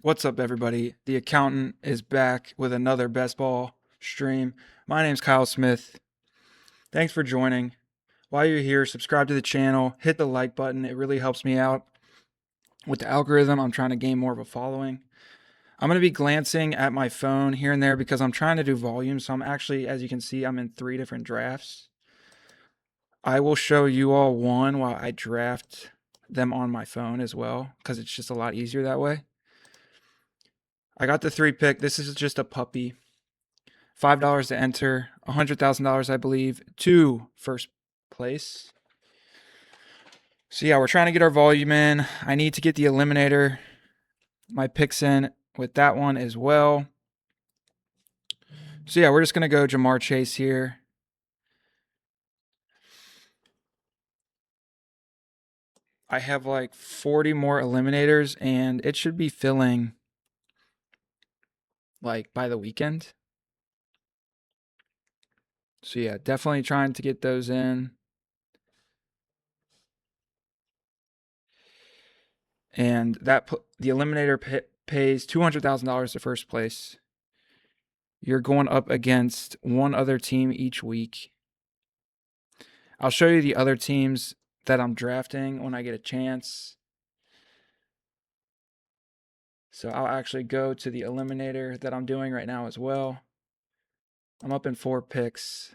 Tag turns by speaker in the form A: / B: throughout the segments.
A: What's up, everybody? The accountant is back with another best ball stream. My name's Kyle Smith. Thanks for joining. While you're here, subscribe to the channel, hit the like button. It really helps me out with the algorithm. I'm trying to gain more of a following. I'm going to be glancing at my phone here and there because I'm trying to do volume. So I'm actually, as you can see, I'm in 3 different drafts. I will show you all one while I draft them on my phone as well because it's just a lot easier that way. I got the 3 pick. This is just a puppy. $5 to enter, $100,000, I believe, to first place. So yeah, we're trying to get our volume in. I need to get the eliminator, my picks in with that one as well. So yeah, we're just gonna go Jamar Chase here. I have like 40 more eliminators, and it should be filling like by the weekend. So yeah, definitely trying to get those in. And that the eliminator pays $200,000 to first place. You're going up against one other team each week. I'll show you the other teams that I'm drafting when I get a chance. So I'll actually go to the eliminator that I'm doing right now as well. I'm up in 4 picks.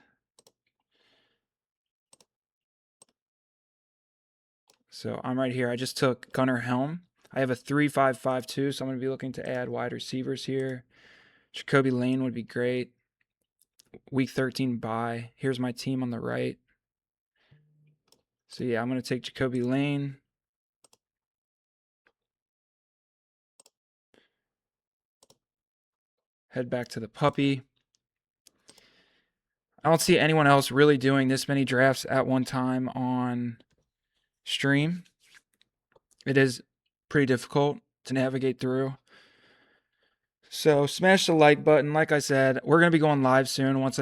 A: So I'm right here. I just took Gunnar Helm. I have a 3-5-5-2, so I'm going to be looking to add wide receivers here. Jacoby Lane would be great. Week 13 bye. Here's my team on the right. So yeah, I'm going to take Jacoby Lane. Head back to the puppy. I don't see anyone else really doing this many drafts at one time on stream. It is pretty difficult to navigate through. So smash the like button. Like I said, we're gonna be going live soon once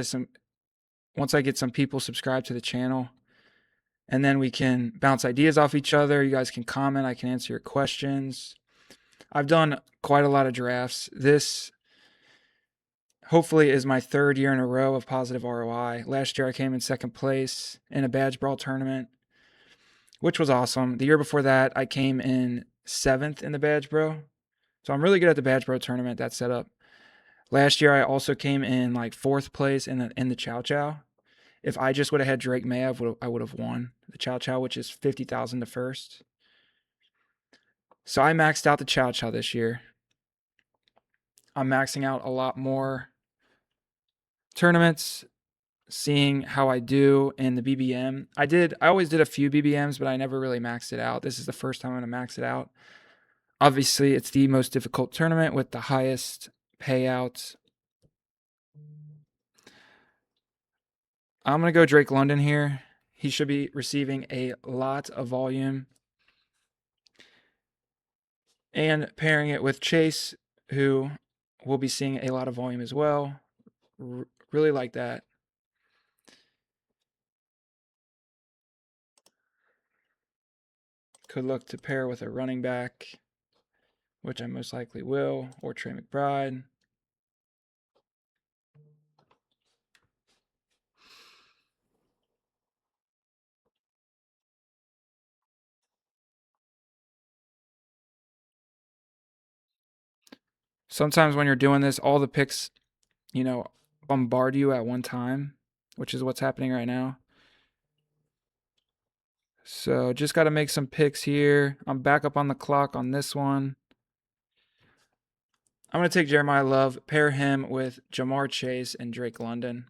A: I get some people subscribed to the channel. And then we can bounce ideas off each other. You guys can comment. I can answer your questions. I've done quite a lot of drafts. This hopefully is my 3rd year in a row of positive ROI. Last year I came in 2nd place in a badge brawl tournament, which was awesome. The year before that I came in 7th in the badge bro. So I'm really good at the badge bro tournament, that setup. Last year I also came in like 4th place in the Chow Chow. If I just would have had Drake May, I would have won the Chow Chow, which is 50,000 to first. So I maxed out the Chow Chow this year. I'm maxing out a lot more tournaments, seeing how I do in the BBM. I always did a few BBMs, but I never really maxed it out. This is the first time I'm going to max it out. Obviously, it's the most difficult tournament with the highest payouts. I'm going to go Drake London here. He should be receiving a lot of volume. And pairing it with Chase, who will be seeing a lot of volume as well. Really like that. Could look to pair with a running back, which I most likely will, or Trey McBride. Sometimes when you're doing this, all the picks, bombard you at one time, which is what's happening right now. So just got to make some picks here. I'm back up on the clock on this one. I'm going to take Jeremiah Love, pair him with Jamar Chase and Drake London.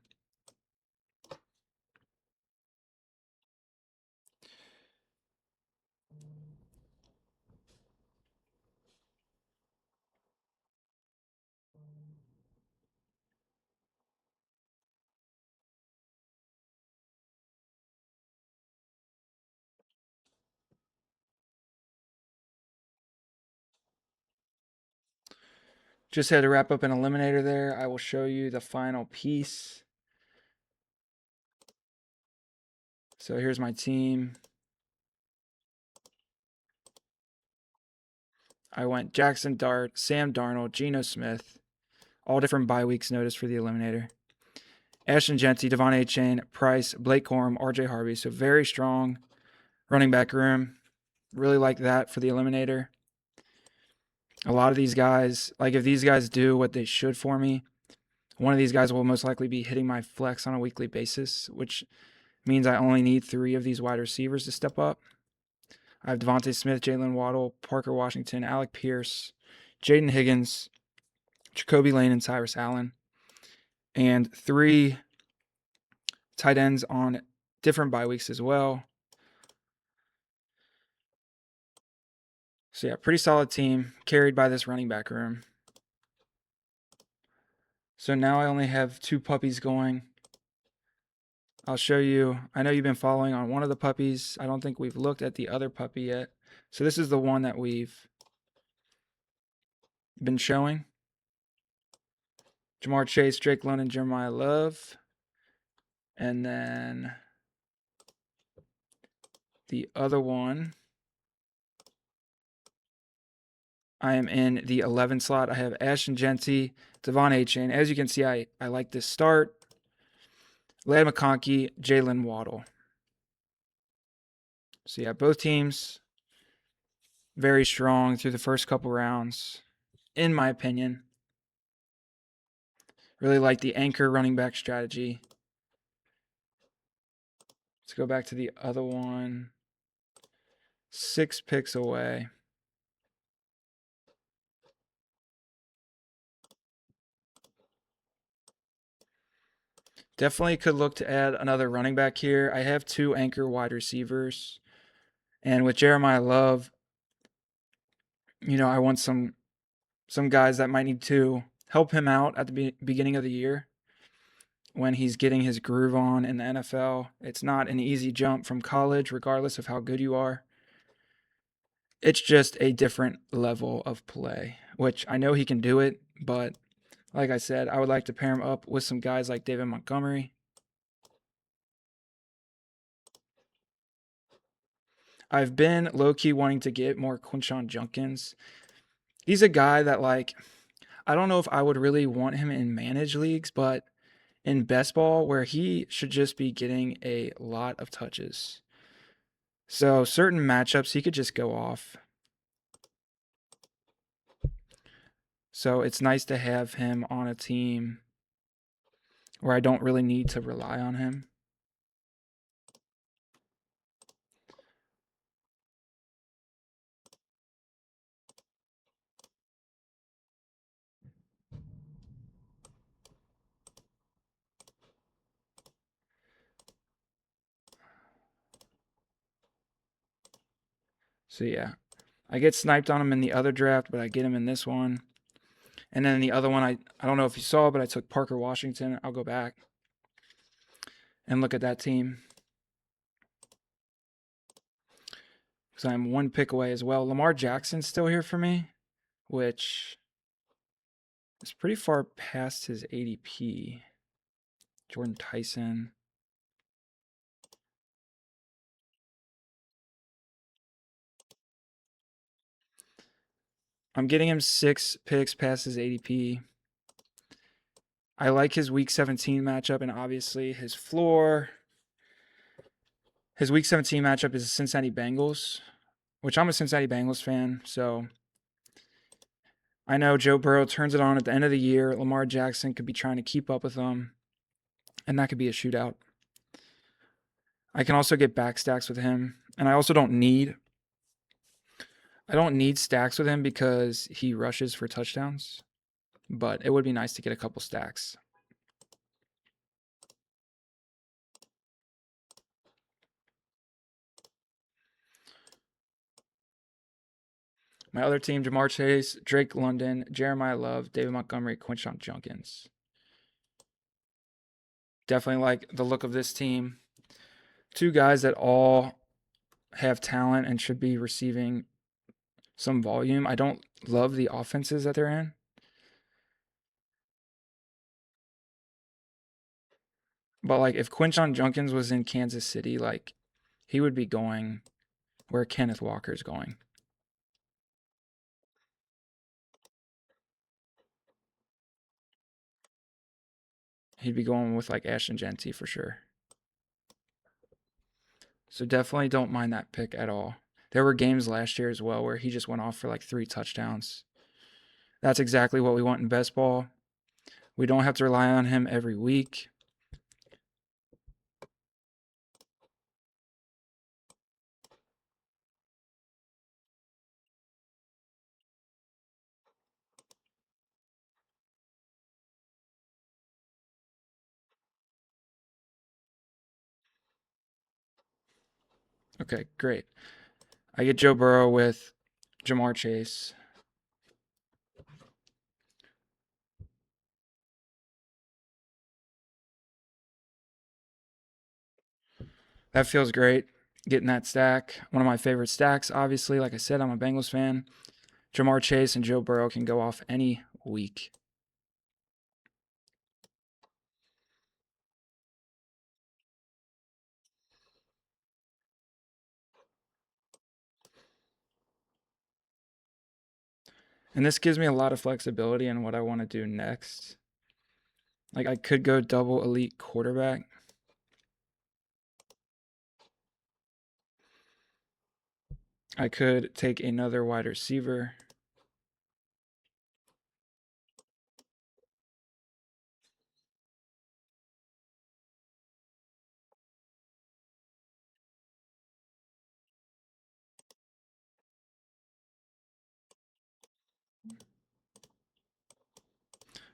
A: Just had to wrap up an eliminator there. I will show you the final piece. So here's my team. I went Jackson Dart, Sam Darnold, Geno Smith, all different bye weeks notice for the eliminator. Ashton Genty, Devon Achane, Price, Blake Corum, RJ Harvey. So very strong running back room. Really like that for the eliminator. A lot of these guys, like if these guys do what they should for me, one of these guys will most likely be hitting my flex on a weekly basis, which means I only need 3 of these wide receivers to step up. I have Devontae Smith, Jalen Waddle, Parker Washington, Alec Pierce, Jaden Higgins, Jacoby Lane, and Cyrus Allen. And 3 tight ends on different bye weeks as well. So yeah, pretty solid team carried by this running back room. So now I only have 2 puppies going. I'll show you. I know you've been following on one of the puppies. I don't think we've looked at the other puppy yet. So this is the one that we've been showing. Jamar Chase, Drake London, Jeremiah Love. And then the other one, I am in the 11 slot. I have Ashton Genty, Devon Achane. As you can see, I like this start. Ladd McConkey, Jalen Waddle. So yeah, both teams very strong through the first couple rounds, in my opinion. Really like the anchor running back strategy. Let's go back to the other one. 6 picks away. Definitely could look to add another running back here. I have 2 anchor wide receivers. And with Jeremiah Love, I want some guys that might need to help him out at the beginning of the year when he's getting his groove on in the NFL. It's not an easy jump from college, regardless of how good you are. It's just a different level of play, which I know he can do it, but like I said, I would like to pair him up with some guys like David Montgomery. I've been low-key wanting to get more Quinshon Judkins. He's a guy that, I don't know if I would really want him in managed leagues, but in best ball, where he should just be getting a lot of touches. So certain matchups, he could just go off. So it's nice to have him on a team where I don't really need to rely on him. So yeah, I get sniped on him in the other draft, but I get him in this one. And then the other one, I don't know if you saw, but I took Parker Washington. I'll go back and look at that team, because I'm 1 pick away as well. Lamar Jackson's still here for me, which is pretty far past his ADP. Jordan Tyson. I'm getting him 6 picks past his ADP. I like his Week 17 matchup, and obviously his floor. His Week 17 matchup is the Cincinnati Bengals, which I'm a Cincinnati Bengals fan, so I know Joe Burrow turns it on at the end of the year. Lamar Jackson could be trying to keep up with them, and that could be a shootout. I can also get back stacks with him, and I also don't need stacks with him because he rushes for touchdowns, but it would be nice to get a couple stacks. My other team, Jamar Chase, Drake London, Jeremiah Love, David Montgomery, Quinshon Judkins. Definitely like the look of this team. 2 guys that all have talent and should be receiving some volume. I don't love the offenses that they're in. But if Quinshon Judkins was in Kansas City, he would be going where Kenneth Walker's going. he'd be going with like Ashton Genty for sure. So definitely don't mind that pick at all. There were games last year as well where he just went off for like 3 touchdowns. That's exactly what we want in best ball. We don't have to rely on him every week. Okay, great. I get Joe Burrow with Jamar Chase. That feels great, getting that stack. One of my favorite stacks, obviously. Like I said, I'm a Bengals fan. Jamar Chase and Joe Burrow can go off any week. And this gives me a lot of flexibility in what I want to do next. Like I could go double elite quarterback. I could take another wide receiver.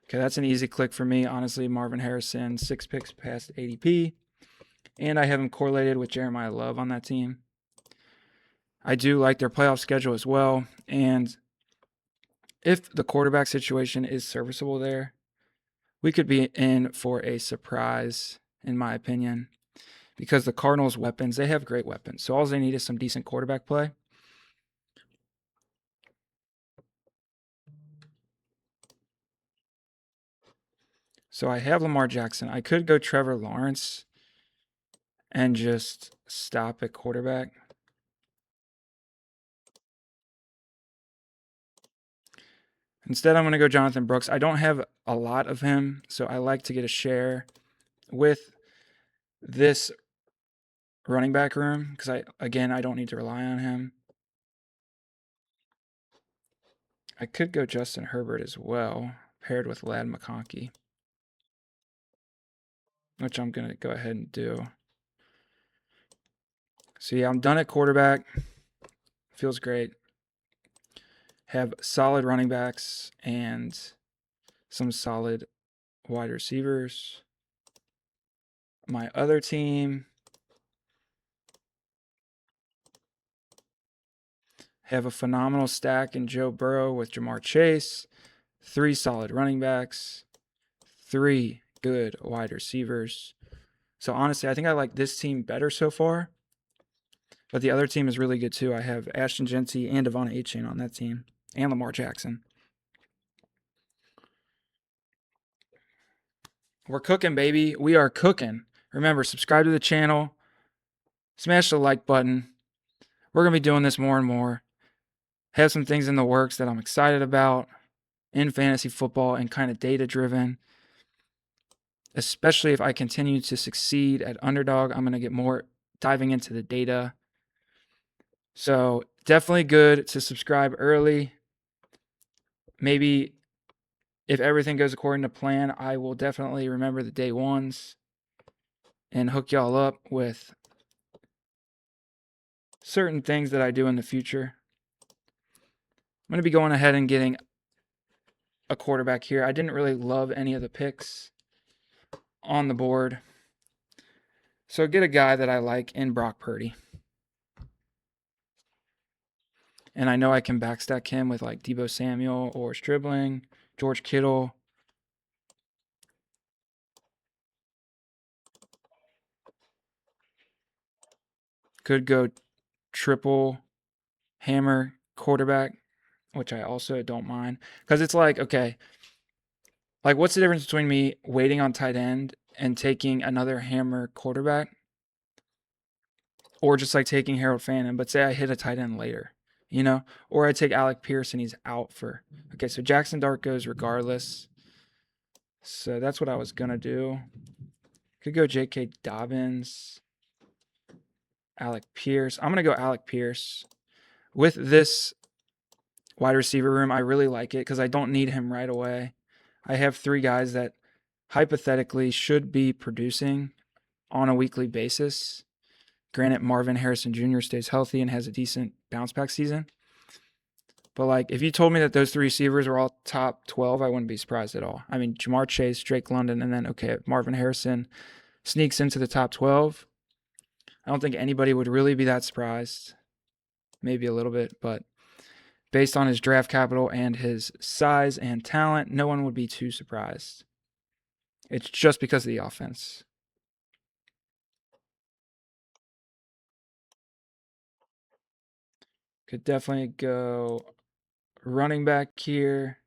A: Okay, that's an easy click for me. Honestly, Marvin Harrison, 6 picks past ADP. And I have him correlated with Jeremiah Love on that team. I do like their playoff schedule as well. And if the quarterback situation is serviceable there, we could be in for a surprise, in my opinion, because the Cardinals' weapons, they have great weapons. So all they need is some decent quarterback play. So I have Lamar Jackson. I could go Trevor Lawrence and just stop at quarterback. Instead, I'm going to go Jonathan Brooks. I don't have a lot of him, so I like to get a share with this running back room because I don't need to rely on him. I could go Justin Herbert as well, paired with Lad McConkey, which I'm going to go ahead and do. So yeah, I'm done at quarterback. Feels great. Have solid running backs and some solid wide receivers. My other team have a phenomenal stack in Joe Burrow with Jamar Chase, 3 solid running backs, 3 good wide receivers. So honestly, I think I like this team better so far. But the other team is really good too. I have Ashton Genty and Devon Achane on that team, and Lamar Jackson. We're cooking, baby. We are cooking. Remember, subscribe to the channel. Smash the like button. We're going to be doing this more and more. Have some things in the works that I'm excited about in fantasy football and kind of data driven. Especially if I continue to succeed at Underdog, I'm going to get more diving into the data. So definitely good to subscribe early. Maybe if everything goes according to plan, I will definitely remember the day ones and hook y'all up with certain things that I do in the future. I'm going to be going ahead and getting a quarterback here. I didn't really love any of the picks on the board. So get a guy that I like in Brock Purdy. And I know I can backstack him with like Deebo Samuel or Stribling, George Kittle. Could go triple hammer quarterback, which I also don't mind. Because it's like, okay, like what's the difference between me waiting on tight end and taking another hammer quarterback? Or just like taking Harold Fannin, but say I hit a tight end later, you know? Or I take Alec Pierce and he's out for. Okay, so Jackson Dart goes regardless. So that's what I was going to do. Could go J.K. Dobbins, Alec Pierce. I'm going to go Alec Pierce. With this wide receiver room, I really like it because I don't need him right away. I have 3 guys that hypothetically should be producing on a weekly basis. Granted, Marvin Harrison Jr. stays healthy and has a decent bounce back season. But like, if you told me that those 3 receivers were all top 12, I wouldn't be surprised at all. I mean, Jamar Chase, Drake London, and then, okay, Marvin Harrison sneaks into the top 12. I don't think anybody would really be that surprised. Maybe a little bit, but based on his draft capital and his size and talent, no one would be too surprised. It's just because of the offense. Could definitely go running back here.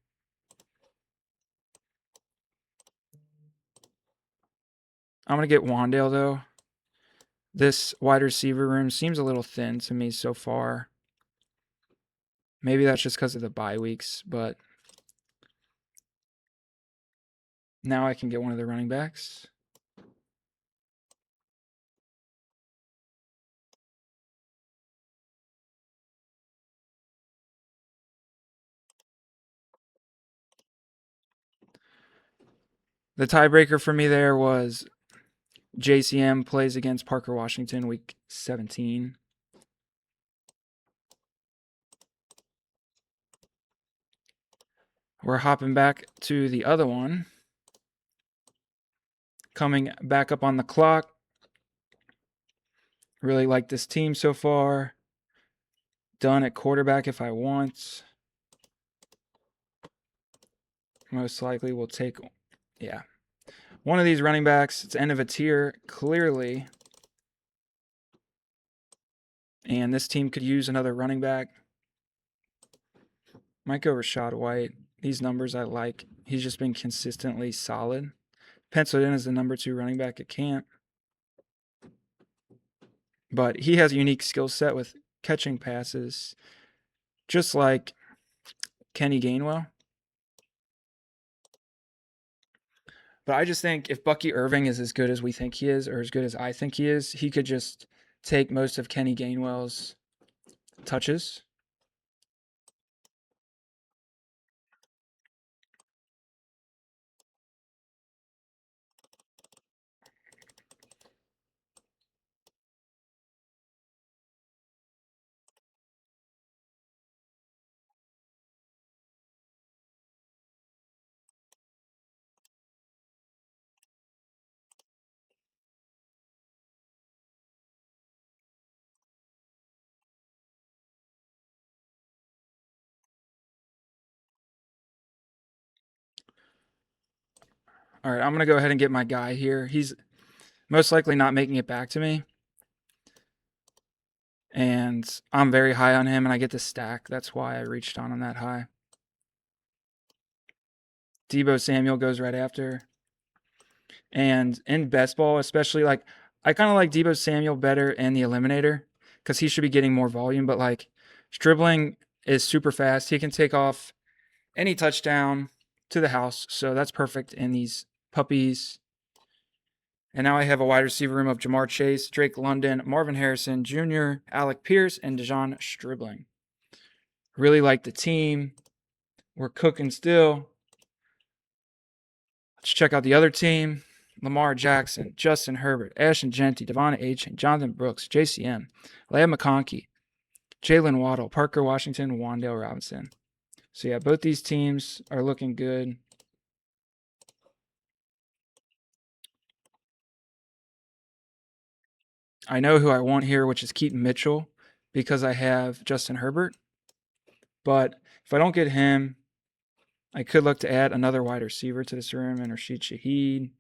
A: I'm going to get Wandale, though. This wide receiver room seems a little thin to me so far. Maybe that's just because of the bye weeks, but now I can get one of the running backs. The tiebreaker for me there was JCM plays against Parker Washington week 17. We're hopping back to the other one. Coming back up on the clock. Really like this team so far. Done at quarterback if I want. Most likely we'll take, yeah, one of these running backs. It's end of a tier, clearly. And this team could use another running back. Might go Rashad White. These numbers I like. He's just been consistently solid. Penciled in as the number 2 running back at camp. But he has a unique skill set with catching passes, just like Kenny Gainwell. But I just think if Bucky Irving is as good as we think he is, or as good as I think he is, he could just take most of Kenny Gainwell's touches. All right, I'm going to go ahead and get my guy here. He's most likely not making it back to me. And I'm very high on him, and I get the stack. That's why I reached on him that high. Deebo Samuel goes right after. And in best ball, especially, like, I kind of like Deebo Samuel better in the eliminator because he should be getting more volume. But, like, dribbling is super fast. He can take off any touchdown to the house. So that's perfect in these puppies. And now I have a wide receiver room of Jamar Chase, Drake London, Marvin Harrison Jr., Alec Pierce, and Dejon Stribling. Really like the team. We're cooking still. Let's check out the other team. Lamar Jackson, Justin Herbert, Ashton Genty, Devon Achane, Jonathan Brooks, JCM, Leah McConkey, Jalen Waddle, Parker Washington, Wandale Robinson. So yeah, both these teams are looking good. I know who I want here, which is Keaton Mitchell, because I have Justin Herbert. But if I don't get him, I could look to add another wide receiver to this room, and Rashid Shaheed,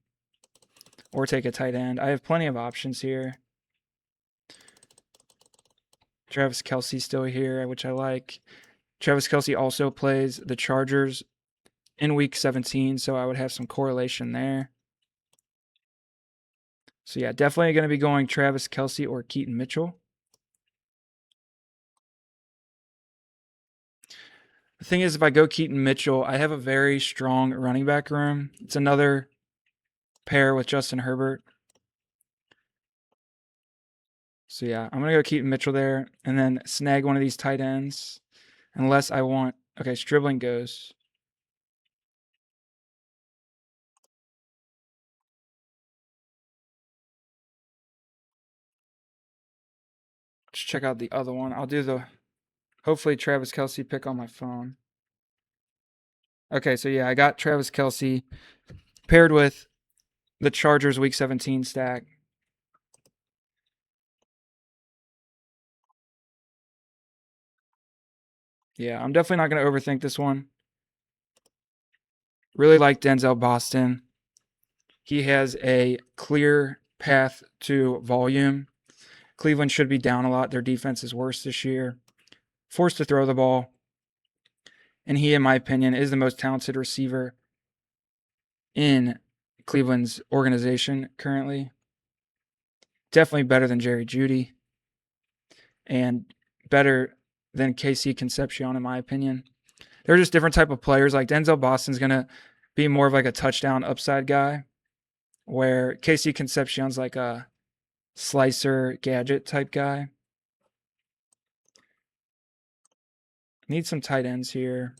A: or take a tight end. I have plenty of options here. Travis Kelce still here, which I like. Travis Kelce also plays the Chargers in week 17, so I would have some correlation there. So yeah, definitely going to be going Travis Kelce or Keaton Mitchell. The thing is, if I go Keaton Mitchell, I have a very strong running back room. It's another pair with Justin Herbert. So yeah, I'm going to go Keaton Mitchell there and then snag one of these tight ends. Unless I want... Okay, Stribling goes. Let's check out the other one. I'll do the... Hopefully Travis Kelce pick on my phone. Okay, so yeah, I got Travis Kelce paired with the Chargers Week 17 stack. Yeah, I'm definitely not going to overthink this one. Really like Denzel Boston. He has a clear path to volume. Cleveland should be down a lot. Their defense is worse this year. Forced to throw the ball. And he, in my opinion, is the most talented receiver in Cleveland's organization currently. Definitely better than Jerry Jeudy. And better than KC Concepcion, in my opinion. They're just different type of players. Like Denzel Boston's going to be more of like a touchdown upside guy, where KC Concepcion's like a slicer gadget type guy. Need some tight ends here.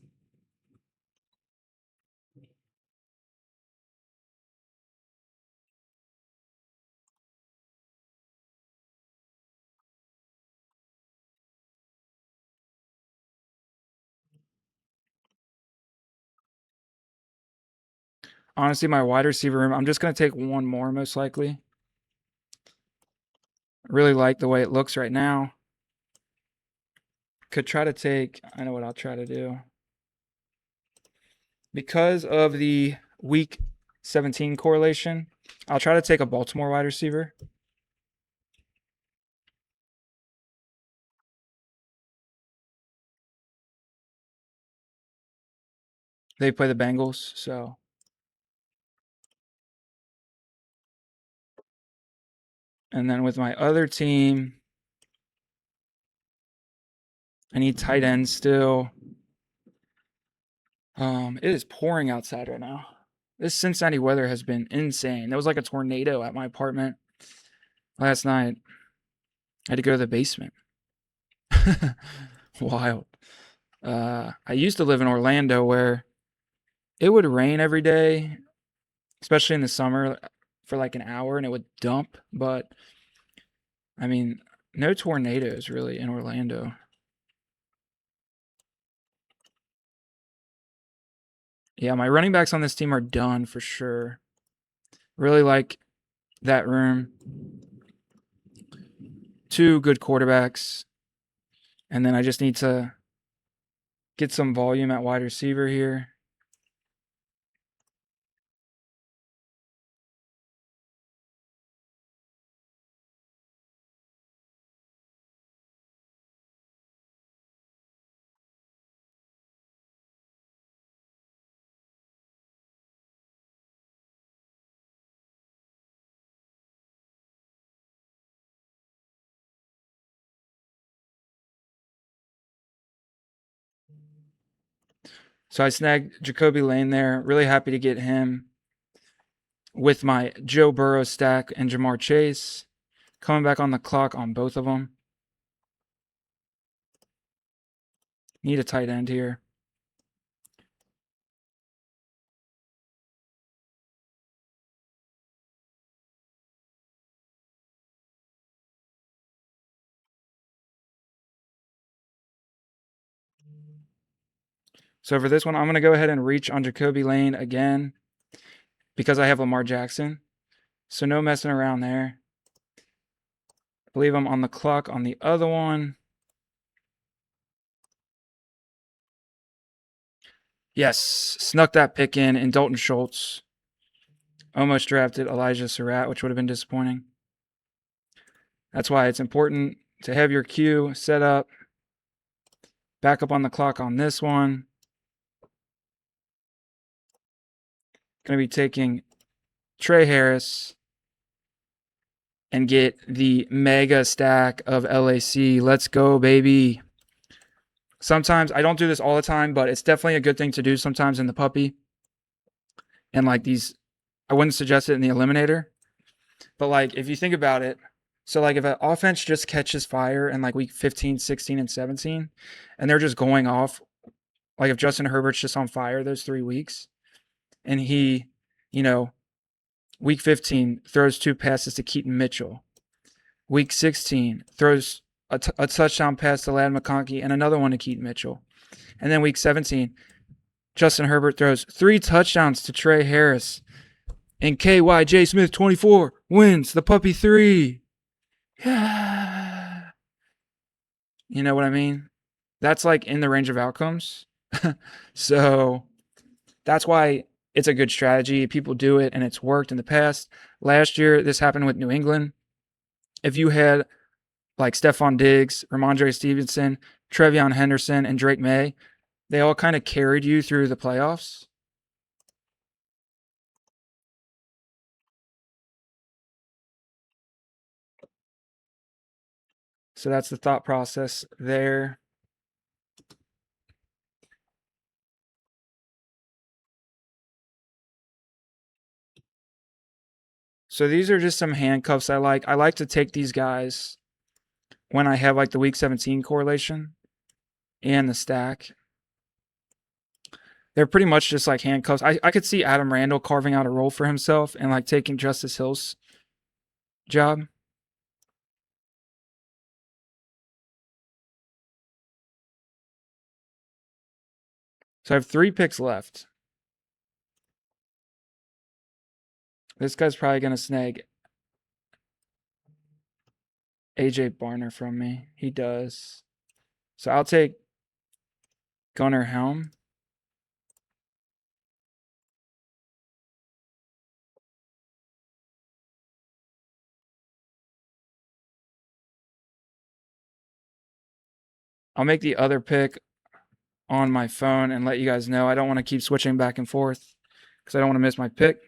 A: Honestly, my wide receiver room, I'm just going to take one more most likely. I really like the way it looks right now. Could try to take... I know what I'll try to do. Because of the Week 17 correlation, I'll try to take a Baltimore wide receiver. They play the Bengals, so... And then with my other team, I need tight ends still. It is pouring outside right now. This Cincinnati weather has been insane. There was like a tornado at my apartment last night. I had to go to the basement. Wild. I used to live in Orlando where it would rain every day, especially in the summer for like an hour, and it would dump. But I mean, no tornadoes really in Orlando. Yeah, my running backs on this team are done for sure. Really like that room. Two good quarterbacks. And then I just need to get some volume at wide receiver here. So I snagged Jacoby Lane there. Really happy to get him with my Joe Burrow stack and Jamar Chase. Coming back on the clock on both of them. Need a tight end here. So for this one, I'm going to go ahead and reach on Jacoby Lane again because I have Lamar Jackson. So no messing around there. I believe I'm on the clock on the other one. Yes, snuck that pick in, and Dalton Schultz. Almost drafted Elijah Surratt, which would have been disappointing. That's why it's important to have your queue set up. Back up on the clock on this one. Going to be taking Trey Harris and get the mega stack of LAC. Let's go, baby. Sometimes I don't do this all the time, but it's definitely a good thing to do sometimes in the puppy. And like these, I wouldn't suggest it in the eliminator, but like if you think about it, so like if an offense just catches fire in like week 15, 16, and 17, and they're just going off, like if Justin Herbert's just on fire those 3 weeks, and he, you know, week 15 throws 2 passes to Keaton Mitchell, week 16 throws a touchdown pass to Ladd McConkey and another one to Keaton Mitchell, and then week 17 Justin Herbert throws 3 touchdowns to Trey Harris, and KYJ Smith 24 wins the puppy 3. Yeah. You know what I mean? That's like in the range of outcomes. So that's why it's a good strategy. People do it and it's worked in the past. Last year, this happened with New England. If you had like Stephon Diggs, Ramondre Stevenson, Trevion Henderson, and Drake May, they all kind of carried you through the playoffs. So that's the thought process there. So these are just some handcuffs I like. I like to take these guys when I have like the week 17 correlation and the stack. They're pretty much just like handcuffs. I could see Adam Randall carving out a role for himself and like taking Justice Hill's job. So I have 3 picks left. This guy's probably going to snag AJ Barner from me. He does. So I'll take Gunnar Helm. I'll make the other pick on my phone and let you guys know. I don't want to keep switching back and forth because I don't want to miss my pick.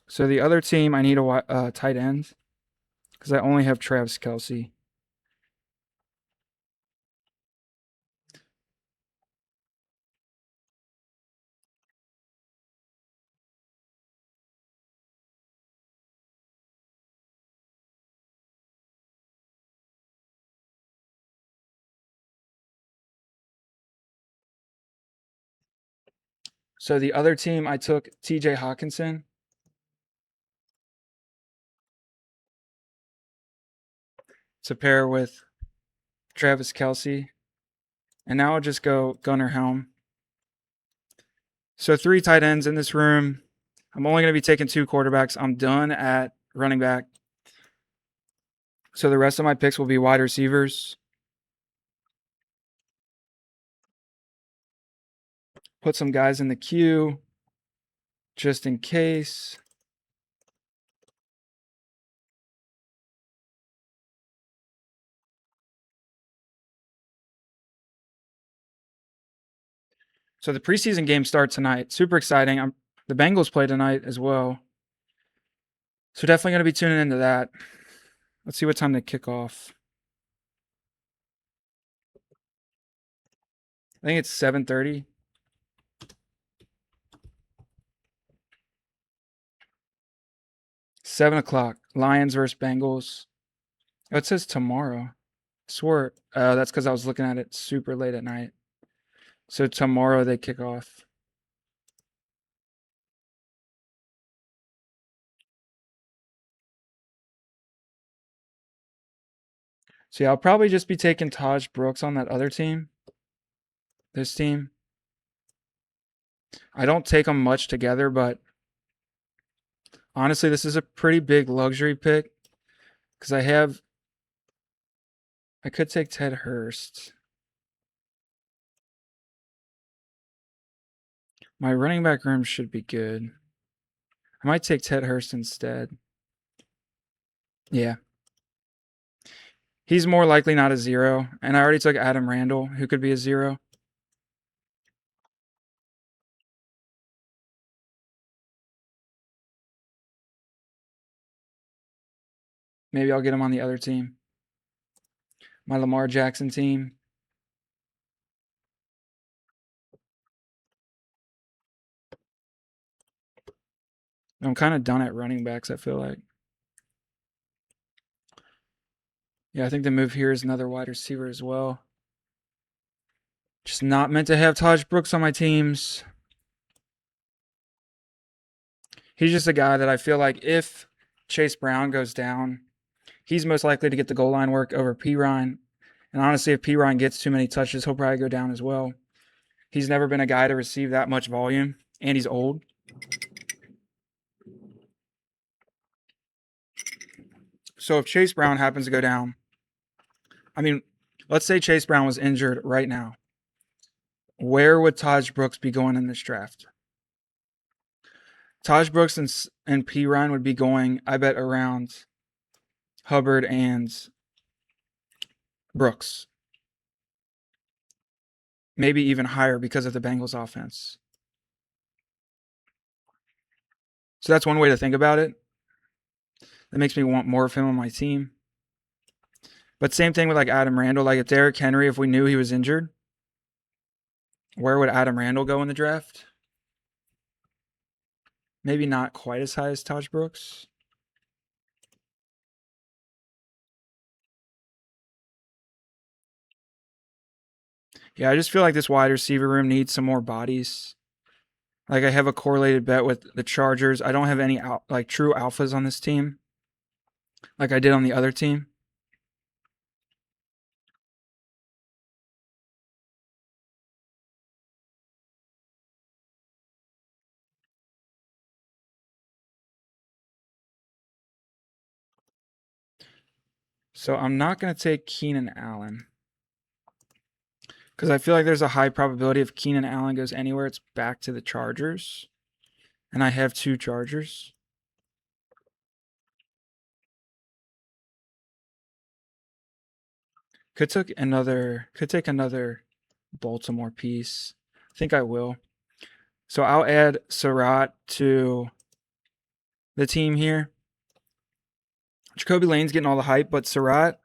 A: So the other team, I need a tight end because I only have Travis Kelce. So the other team, I took TJ Hawkinson to pair with Travis Kelce. And now I'll just go Gunnar Helm. So 3 tight ends in this room. I'm only going to be taking 2 quarterbacks. I'm done at running back. So the rest of my picks will be wide receivers. Put some guys in the queue just in case. So the preseason games start tonight. Super exciting. The Bengals play tonight as well. So definitely going to be tuning into that. Let's see what time they kick off. I think it's 7:30. 7 o'clock. Lions versus Bengals. Oh, it says tomorrow. I swore. That's because I was looking at it super late at night. So tomorrow they kick off. So yeah, I'll probably just be taking Taj Brooks on that other team. This team. I don't take them much together, but honestly, this is a pretty big luxury pick because I could take Ted Hurst. My running back room should be good. I might take Ted Hurst instead. Yeah. He's more likely not a 0. And I already took Adam Randall, who could be a 0. Maybe I'll get him on the other team. My Lamar Jackson team. I'm kind of done at running backs, I feel like. Yeah, I think the move here is another wide receiver as well. Just not meant to have Taj Brooks on my teams. He's just a guy that I feel like if Chase Brown goes down, he's most likely to get the goal line work over P. Ryan. And honestly, if P. Ryan gets too many touches, he'll probably go down as well. He's never been a guy to receive that much volume, and he's old. So if Chase Brown happens to go down, I mean, let's say Chase Brown was injured right now. Where would Taj Brooks be going in this draft? Taj Brooks and P. Ryan would be going, I bet, around Hubbard and Brooks. Maybe even higher because of the Bengals offense. So that's one way to think about it. That makes me want more of him on my team. But same thing with like Adam Randall. Like if Derrick Henry, if we knew he was injured, where would Adam Randall go in the draft? Maybe not quite as high as Taj Brooks. Yeah, I just feel like this wide receiver room needs some more bodies. Like I have a correlated bet with the Chargers. I don't have any like true alphas on this team, like I did on the other team. So I'm not going to take Keenan Allen because I feel like there's a high probability if Keenan Allen goes anywhere, it's back to the Chargers, and I have 2 Chargers. Could take another Baltimore piece. I think I will. So I'll add Surratt to the team here. Jacoby Lane's getting all the hype, but Surratt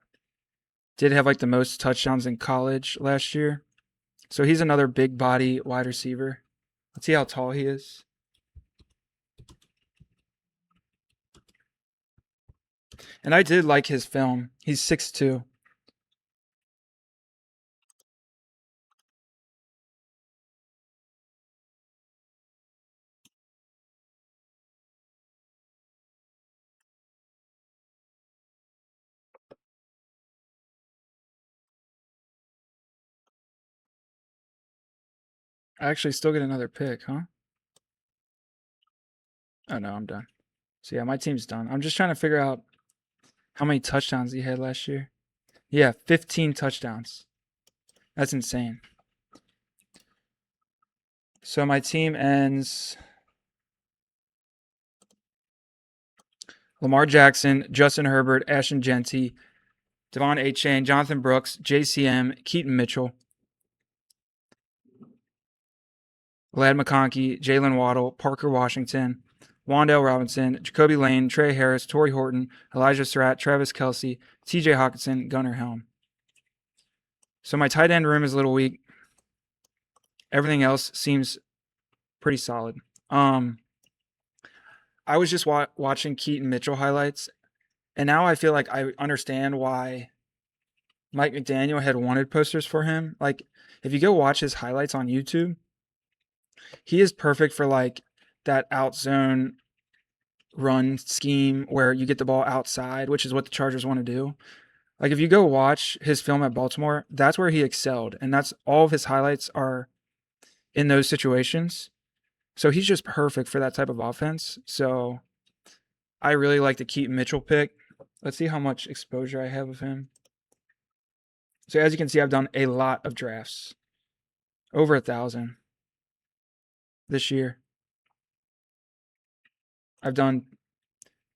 A: did have like the most touchdowns in college last year. So he's another big body wide receiver. Let's see how tall he is. And I did like his film. He's 6'2". I actually still get another pick, huh? Oh no, I'm done. So yeah, my team's done. I'm just trying to figure out how many touchdowns he had last year. Yeah, 15 touchdowns. That's insane. So my team ends Lamar Jackson, Justin Herbert, Ashton Genty, Devon Achane, Jonathan Brooks, JCM, Keaton Mitchell, Lad McConkey, Jalen Waddle, Parker Washington, Wandale Robinson, Jacoby Lane, Trey Harris, Torrey Horton, Elijah Surratt, Travis Kelce, TJ Hawkinson, Gunnar Helm. So my tight end room is a little weak. Everything else seems pretty solid. I was just watching Keaton Mitchell highlights, and now I feel like I understand why Mike McDaniel had wanted posters for him. Like, if you go watch his highlights on YouTube, he is perfect for like that out zone run scheme where you get the ball outside, which is what the Chargers want to do. Like, if you go watch his film at Baltimore, that's where he excelled, and that's all of his highlights are in those situations. So he's just perfect for that type of offense. So I really like the Keaton Mitchell pick. Let's see how much exposure I have of him. So as you can see, I've done a lot of drafts. Over 1,000 this year. I've done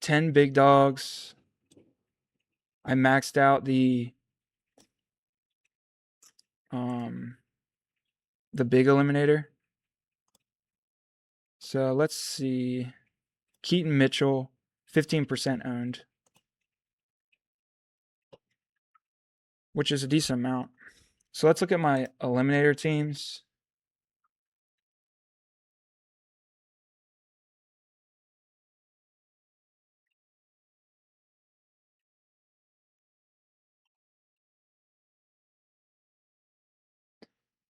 A: 10 big dogs. I maxed out the big eliminator. So let's see. Keaton Mitchell, 15% owned. which is a decent amount. So let's look at my eliminator teams.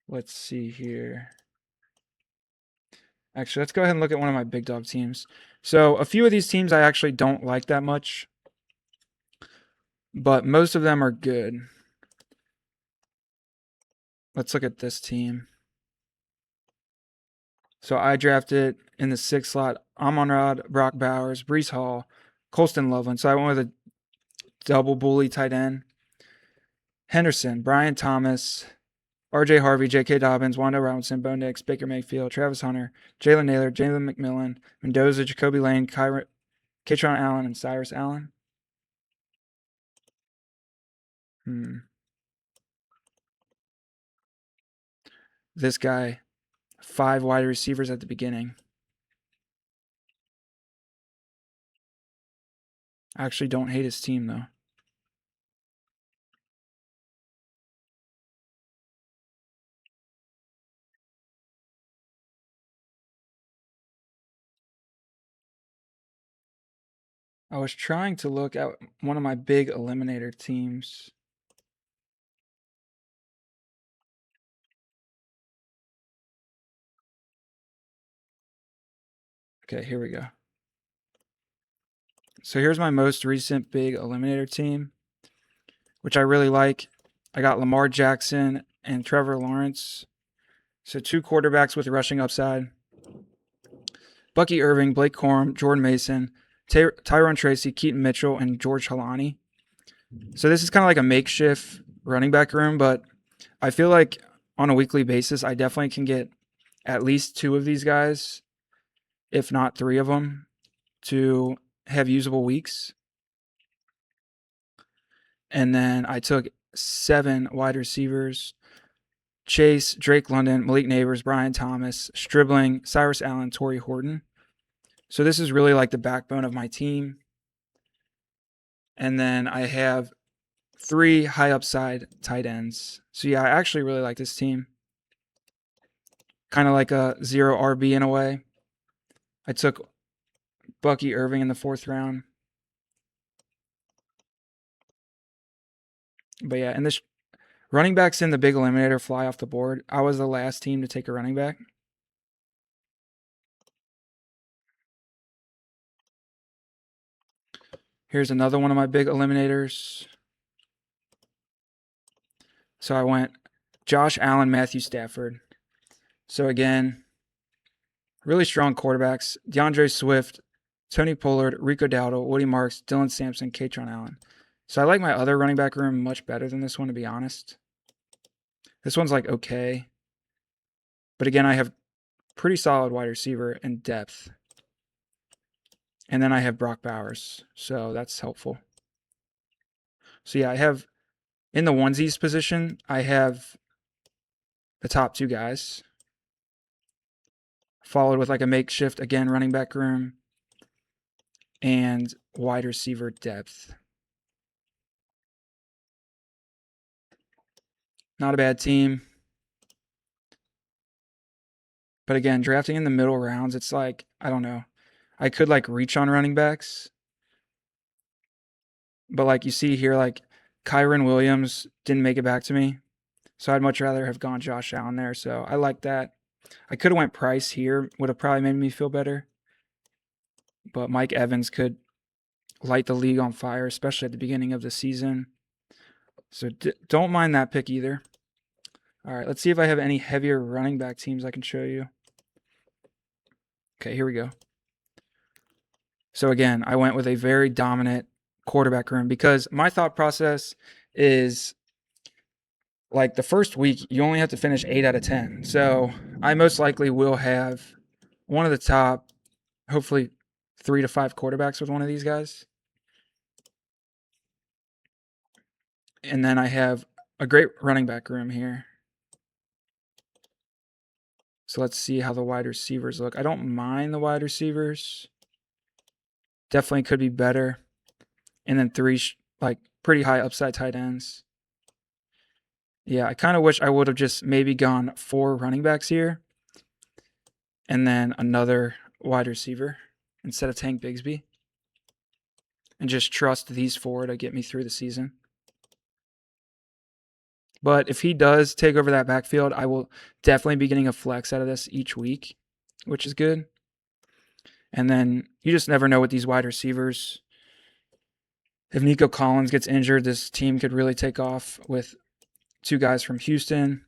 A: Let's see here. Actually, let's go ahead and look at one of my big dog teams. So a few of these teams I actually don't like that much, but most of them are good. Let's look at this team. So I drafted in the 6th slot Amon-Ra, Brock Bowers, Brees Hall, Colston Loveland. So I went with a double bully tight end. Henderson, Brian Thomas, R.J. Harvey, J.K. Dobbins, Wanda Robinson, Bo Nix, Baker Mayfield, Travis Hunter, Jalen Naylor, Jalen McMillan, Mendoza, Jacoby Lane, Katron Allen, and Cyrus Allen. This guy, 5 wide receivers at the beginning. I actually don't hate his team, though. I was trying to look at one of my big eliminator teams. Okay, here we go. So here's my most recent big eliminator team, which I really like. I got Lamar Jackson and Trevor Lawrence. So 2 quarterbacks with rushing upside. Bucky Irving, Blake Corum, Jordan Mason, Tyrone Tracy, Keaton Mitchell, and George Halani. So this is kind of like a makeshift running back room, but I feel like on a weekly basis, I definitely can get at least 2 of these guys, if not 3 of them, to have usable weeks. And then I took 7 wide receivers: Chase, Drake London, Malik Neighbors, Brian Thomas, Stribling, Cyrus Allen, Torrey Horton. So this is really like the backbone of my team. And then I have 3 high upside tight ends. So yeah, I actually really like this team. Kind of like a 0 RB in a way. I took Bucky Irving in the 4th round. But yeah, and this running backs in the big eliminator fly off the board. I was the last team to take a running back. Here's another one of my big eliminators. So I went Josh Allen, Matthew Stafford. So again, really strong quarterbacks: DeAndre Swift, Tony Pollard, Rico Dowdle, Woody Marks, Dylan Sampson, Katron Allen. So I like my other running back room much better than this one, to be honest. This one's like okay. But again, I have pretty solid wide receiver and depth. And then I have Brock Bowers. So that's helpful. So yeah, I have in the onesies position, I have the top 2 guys, followed with like a makeshift, again, running back room and wide receiver depth. Not a bad team. But again, drafting in the middle rounds, it's like, I don't know. I could like reach on running backs. But like you see here, like Kyron Williams didn't make it back to me. So I'd much rather have gone Josh Allen there. So I like that. I could have went Price here. Would have probably made me feel better. But Mike Evans could light the league on fire, especially at the beginning of the season. So don't mind that pick either. All right, let's see if I have any heavier running back teams I can show you. Okay, here we go. So again, I went with a very dominant quarterback room because my thought process is like the first week, you only have to finish 8 out of 10. So I most likely will have one of the top, hopefully 3 to 5 quarterbacks with one of these guys. And then I have a great running back room here. So let's see how the wide receivers look. I don't mind the wide receivers. Definitely could be better. And then 3 like pretty high upside tight ends. Yeah, I kind of wish I would have just maybe gone 4 running backs here and then another wide receiver instead of Tank Bigsby and just trust these 4 to get me through the season. But if he does take over that backfield, I will definitely be getting a flex out of this each week, which is good. And then you just never know with these wide receivers. If Nico Collins gets injured, this team could really take off with 2 guys from Houston.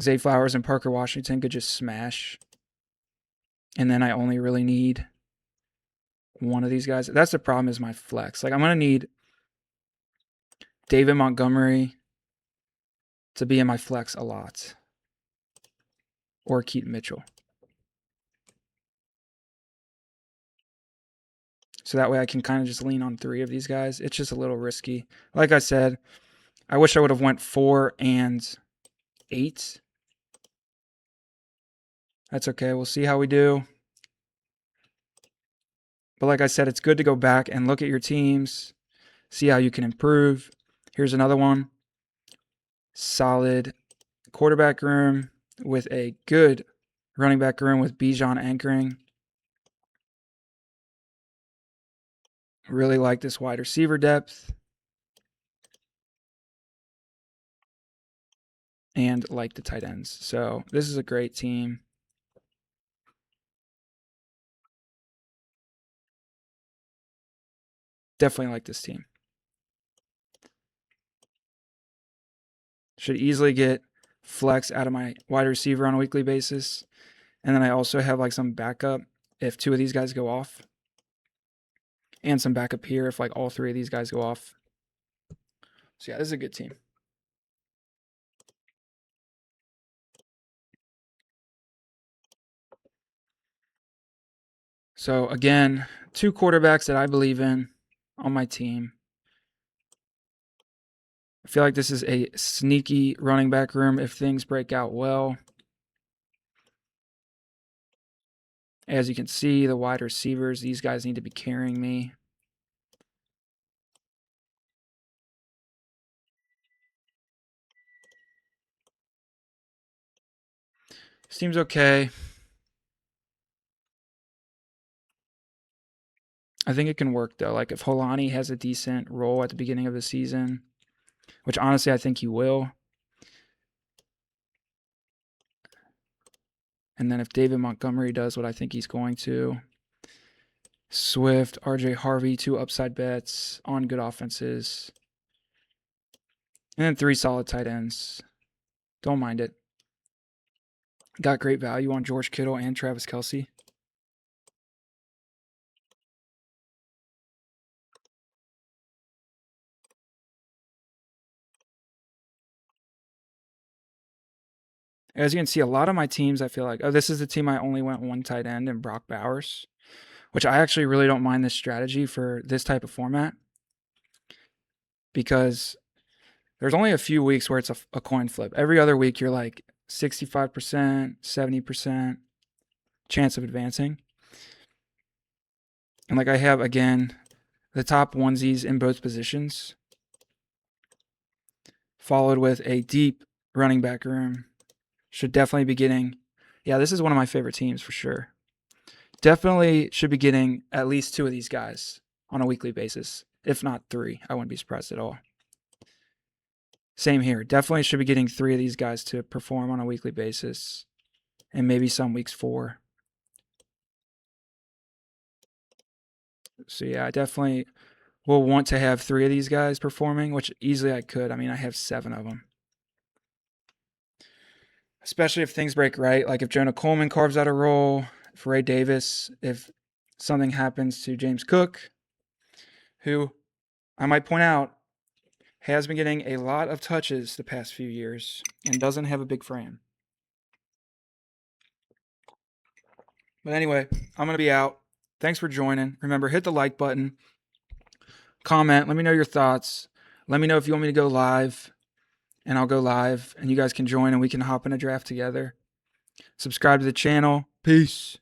A: Zay Flowers and Parker Washington could just smash. And then I only really need one of these guys. That's the problem is my flex. Like I'm going to need David Montgomery to be in my flex a lot. Or Keaton Mitchell. So that way I can kind of just lean on 3 of these guys. It's just a little risky. Like I said, I wish I would have went 4 and 8. That's okay. We'll see how we do. But like I said, it's good to go back and look at your teams, see how you can improve. Here's another one. Solid quarterback room with a good running back room with Bijan anchoring. Really like this wide receiver depth. And like the tight ends. So this is a great team. Definitely like this team. Should easily get flex out of my wide receiver on a weekly basis. And then I also have like some backup if 2 of these guys go off. And some backup here if like all 3 of these guys go off. So yeah, this is a good team. So again, 2 quarterbacks that I believe in on my team. I feel like this is a sneaky running back room if things break out well. As you can see, the wide receivers, these guys need to be carrying me. Seems okay. I think it can work though. Like if Holani has a decent role at the beginning of the season, which honestly I think he will. And then if David Montgomery does what I think he's going to, Swift, RJ Harvey, 2 upside bets on good offenses. And then 3 solid tight ends. Don't mind it. Got great value on George Kittle and Travis Kelce. As you can see, a lot of my teams, I feel like, oh, this is the team I only went 1 tight end and Brock Bowers, which I actually really don't mind this strategy for this type of format because there's only a few weeks where it's a coin flip. Every other week, you're like 65%, 70% chance of advancing. And like I have, again, the top onesies in both positions, followed with a deep running back room. Should definitely be getting, yeah, this is one of my favorite teams for sure. Definitely should be getting at least 2 of these guys on a weekly basis, if not 3. I wouldn't be surprised at all. Same here. Definitely should be getting 3 of these guys to perform on a weekly basis, and maybe some weeks 4. So yeah, I definitely will want to have 3 of these guys performing, which easily I could. I mean, I have 7 of them. Especially if things break right, like if Jonah Coleman carves out a role, if Ray Davis, if something happens to James Cook, who I might point out has been getting a lot of touches the past few years and doesn't have a big frame. But anyway, I'm going to be out. Thanks for joining. Remember, hit the like button, comment, let me know your thoughts. Let me know if you want me to go live, and I'll go live, and you guys can join and we can hop in a draft together. Subscribe to the channel. Peace.